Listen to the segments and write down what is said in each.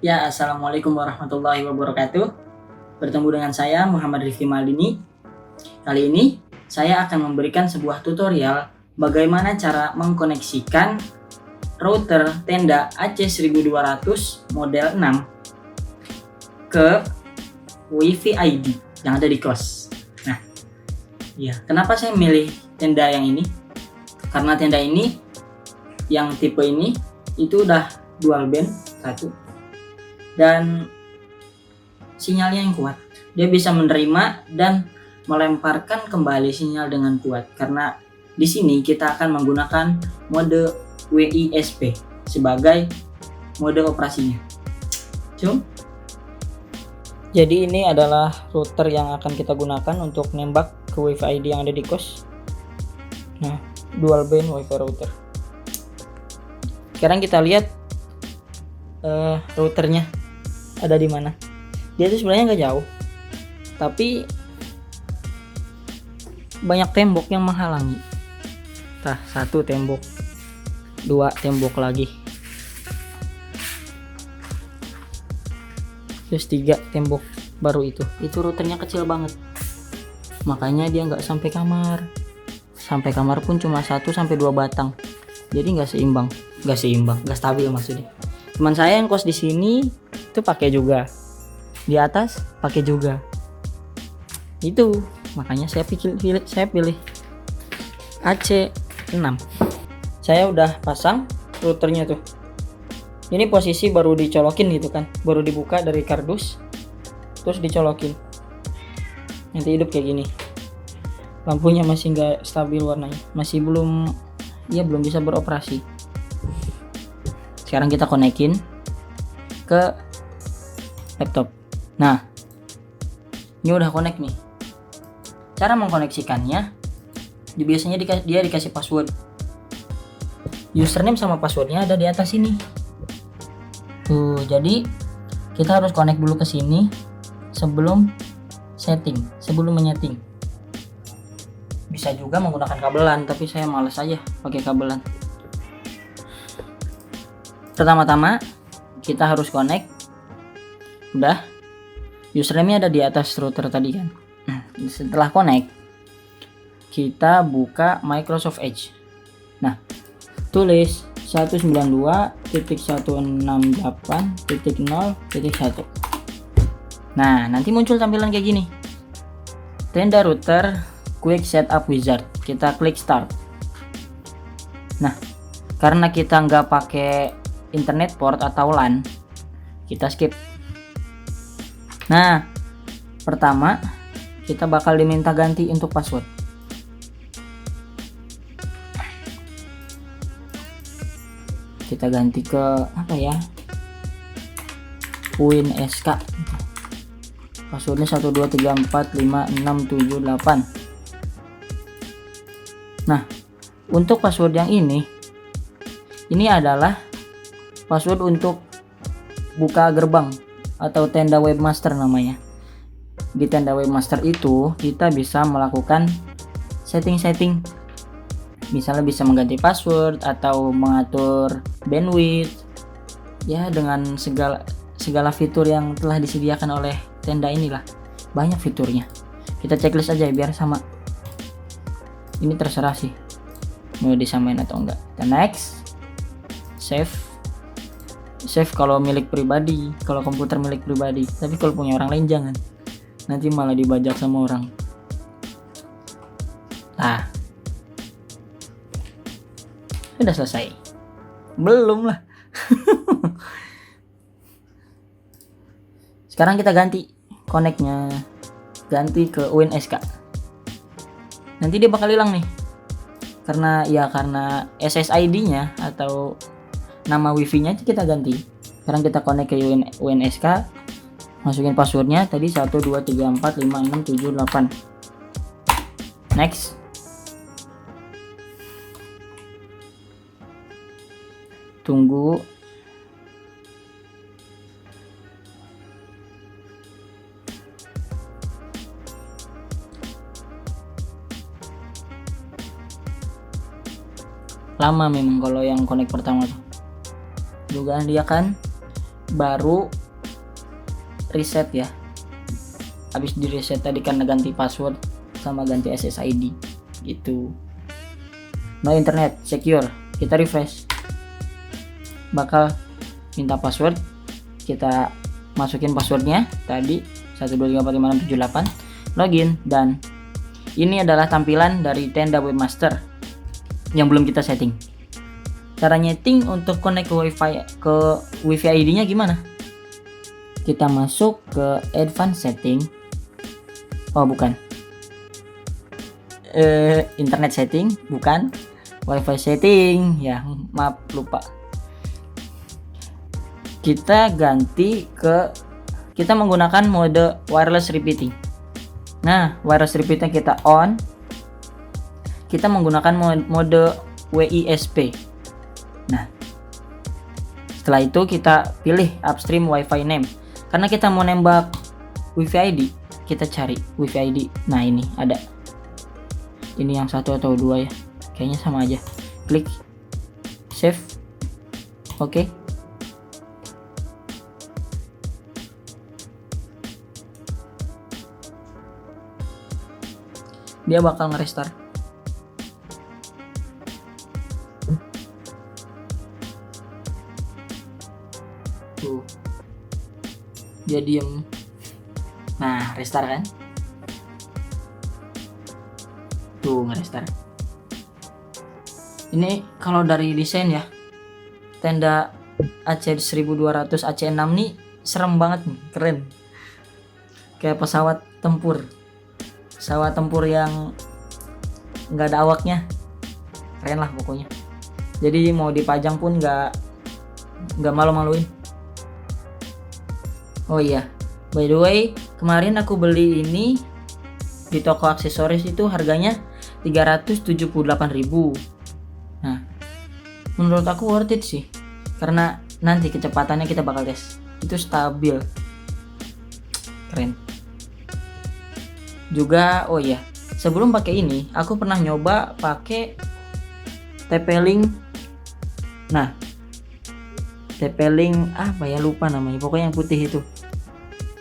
Ya, Assalamualaikum warahmatullahi wabarakatuh. Bertemu dengan saya Muhammad Rifki Maldini. Kali ini saya akan memberikan sebuah tutorial bagaimana cara mengkoneksikan router tenda AC1200 model 6 ke WiFi ID yang ada di kos. Nah, ya, kenapa saya milih tenda yang ini? Karena tenda ini yang tipe ini itu udah dual band satu dan sinyalnya yang kuat. Dia bisa menerima dan melemparkan kembali sinyal dengan kuat karena di sini kita akan menggunakan mode WISP sebagai mode operasinya. Jadi ini adalah router yang akan kita gunakan untuk nembak ke WiFi ID yang ada di kos. Nah, dual band WiFi router. Sekarang kita lihat routernya ada di mana. Dia tuh sebenarnya nggak jauh, tapi banyak tembok yang menghalangi. Nah, satu tembok, dua tembok lagi, terus tiga tembok baru itu routernya kecil banget, makanya dia nggak sampai kamar. Sampai kamar pun cuma 1 sampai 2 batang, jadi nggak stabil maksudnya. Teman saya yang kos di sini itu pakai juga, di atas pakai juga, itu makanya saya pilih AC6. Saya udah pasang routernya tuh. Ini posisi baru dicolokin gitu kan, baru dibuka dari kardus terus dicolokin, nanti hidup kayak gini. Lampunya masih nggak stabil warnanya, masih belum bisa beroperasi. Sekarang kita konekin ke laptop. Nah, ini udah connect nih. Cara mengkoneksikannya, biasanya dia dikasih password. Username sama passwordnya ada di atas sini. Tuh, jadi kita harus connect dulu ke sini sebelum menyeting. Bisa juga menggunakan kabelan, tapi saya males aja pakai kabelan. Pertama-tama kita harus connect. Udah, username-nya ada di atas router tadi kan. Setelah connect, kita buka Microsoft Edge. Nah, tulis 192.168.0.1. Nah, nanti muncul tampilan kayak gini. Tenda router Quick Setup Wizard. Kita klik start. Nah, karena kita nggak pakai internet port atau LAN, kita skip. Nah, pertama kita bakal diminta ganti untuk password. Kita ganti ke apa ya, WinSK. Passwordnya 123456778. Nah, untuk password yang ini adalah password untuk buka gerbang atau tenda webmaster namanya. Di tenda webmaster itu kita bisa melakukan setting-setting. Misalnya bisa mengganti password atau mengatur bandwidth. Ya, dengan segala fitur yang telah disediakan oleh tenda inilah. Banyak fiturnya. Kita checklist aja biar sama. Ini terserah sih mau disamain atau enggak. Kita next. Save kalau milik pribadi, kalau komputer milik pribadi. Tapi kalau punya orang lain jangan. Nanti malah dibajak sama orang. Nah, sudah selesai. Belum lah. Sekarang kita ganti connect-nya, ganti ke WinSK. Nanti dia bakal hilang nih, karena SSID-nya atau nama wifi-nya kita ganti. Sekarang kita connect ke WinSK, masukin passwordnya tadi 123456778. Next. Tunggu. Lama memang kalau yang connect pertama tuh. Dugaan dia kan baru reset ya. Habis di reset tadi karena ganti password sama ganti SSID gitu. No internet secure, kita refresh, bakal minta password, kita masukin passwordnya tadi 1234567 login, dan ini adalah tampilan dari tenda webmaster yang belum kita setting. Cara nyeting untuk connect ke wifi ID nya gimana? Kita masuk ke advanced setting. Oh bukan, internet setting, bukan wifi setting ya, maaf lupa. Kita ganti ke, kita menggunakan mode wireless repeating. Nah, wireless repeating kita on, kita menggunakan mode WISP. Nah, setelah itu kita pilih upstream wifi name. Karena kita mau nembak wifi ID, kita cari wifi ID. Nah ini ada, ini yang 1 atau 2 ya, kayaknya sama aja. Klik save, oke. Dia bakal nge-restart. Tuh, dia diem. Nah, restart kan? Tuh, nge-restart. Ini kalau dari desain ya, tenda AC1200 AC6 nih serem banget nih, keren. Kayak pesawat tempur yang nggak ada awaknya, keren lah pokoknya. Jadi mau dipajang pun nggak malu-maluin. Oh iya, by the way, kemarin aku beli ini di toko aksesoris itu harganya 378.000. Nah, menurut aku worth it sih, karena nanti kecepatannya kita bakal tes, itu stabil, keren. Juga oh iya, sebelum pakai ini aku pernah nyoba pakai TP-Link. Nah, TP-Link apa ya, lupa namanya, pokoknya yang putih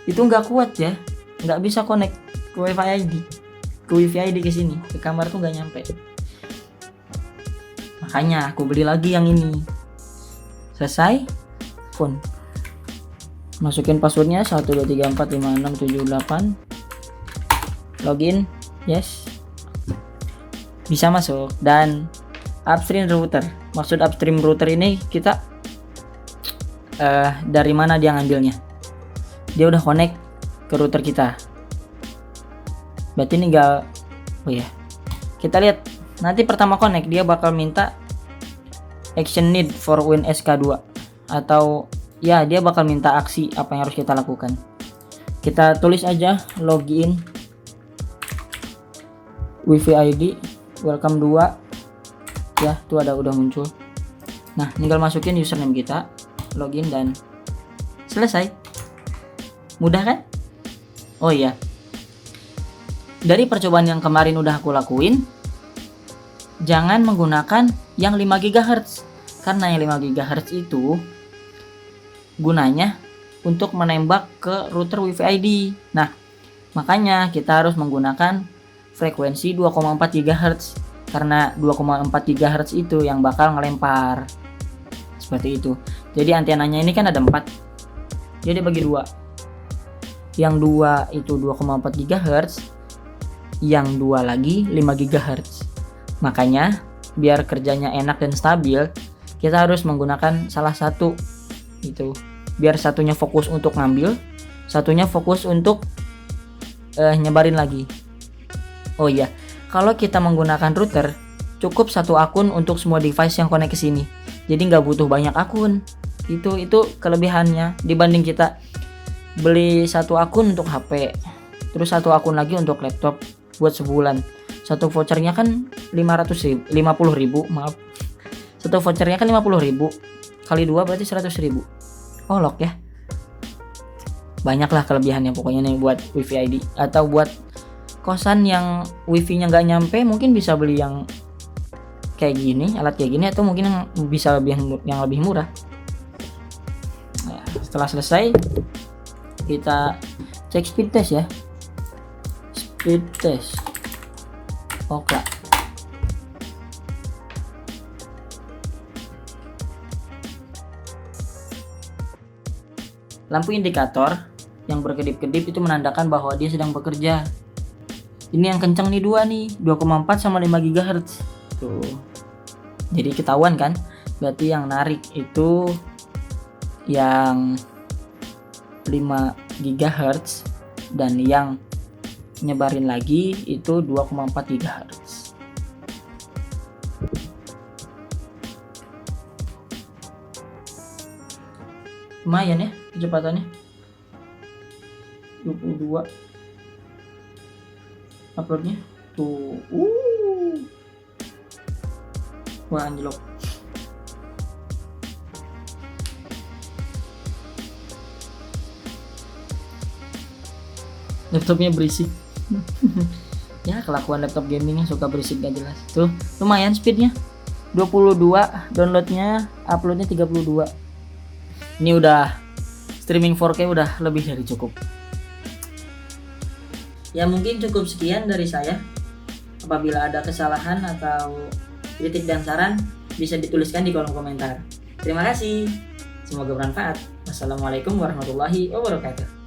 itu nggak kuat ya, nggak bisa connect ke wifi ID ke sini, ke kamar tuh nggak nyampe. Makanya aku beli lagi yang ini. Selesai phone, masukin passwordnya 123456778, login, yes, bisa masuk. Dan upstream router, maksud upstream router ini kita dari mana dia ngambilnya, dia udah connect ke router kita, berarti tinggal, oh ya, kita lihat nanti pertama connect dia bakal minta action need for WinSK2, atau ya dia bakal minta aksi apa yang harus kita lakukan. Kita tulis aja login wifi ID welcome 2 ya, tuh ada, udah muncul. Nah, tinggal masukin username kita, login, dan selesai. Mudah kan? Oh iya, dari percobaan yang kemarin udah aku lakuin, jangan menggunakan yang 5 GHz, karena yang 5 GHz itu gunanya untuk menembak ke router wifi ID. Nah, makanya kita harus menggunakan frekuensi 2,4 GHz, karena 2,4 GHz itu yang bakal ngelempar. Seperti itu. Jadi antenanya ini kan ada 4, jadi bagi 2. Yang 2 itu 2,4 GHz, yang 2 lagi 5 GHz. Makanya biar kerjanya enak dan stabil, kita harus menggunakan salah satu itu, biar satunya fokus untuk ngambil, satunya fokus untuk nyebarin lagi. Oh iya, kalau kita menggunakan router, cukup satu akun untuk semua device yang connect ke sini. Jadi nggak butuh banyak akun. Itu kelebihannya dibanding kita beli satu akun untuk HP, terus satu akun lagi untuk laptop buat sebulan. Satu vouchernya kan 50.000, maaf. Satu vouchernya kan 50.000 kali 2 berarti 100.000. Olok ya. Banyaklah kelebihannya pokoknya nih buat wifi ID, atau buat kosan yang wifi-nya nggak nyampe, mungkin bisa beli yang kayak gini, alat kayak gini, atau mungkin yang bisa yang lebih murah. Nah, Setelah selesai, kita cek speed test ya. Speed test. Oke. Lampu indikator yang berkedip-kedip itu menandakan bahwa dia sedang bekerja. Ini yang kencang nih 2,4 sama 5 GHz. Tuh. Jadi ketahuan kan? Berarti yang narik itu yang 5 GHz dan yang nyebarin lagi itu 2,4 GHz. Lumayan ya kecepatannya. 22 uploadnya tuh. Wah, anjlok. Laptopnya berisik. Ya, kelakuan laptop gaming yang suka berisik gak jelas. Tuh, lumayan speednya. 22, downloadnya, uploadnya 32. Ini udah streaming 4K udah lebih dari cukup. Ya mungkin cukup sekian dari saya. Apabila ada kesalahan atau kritik dan saran, bisa dituliskan di kolom komentar. Terima kasih. Semoga bermanfaat. Wassalamualaikum warahmatullahi wabarakatuh.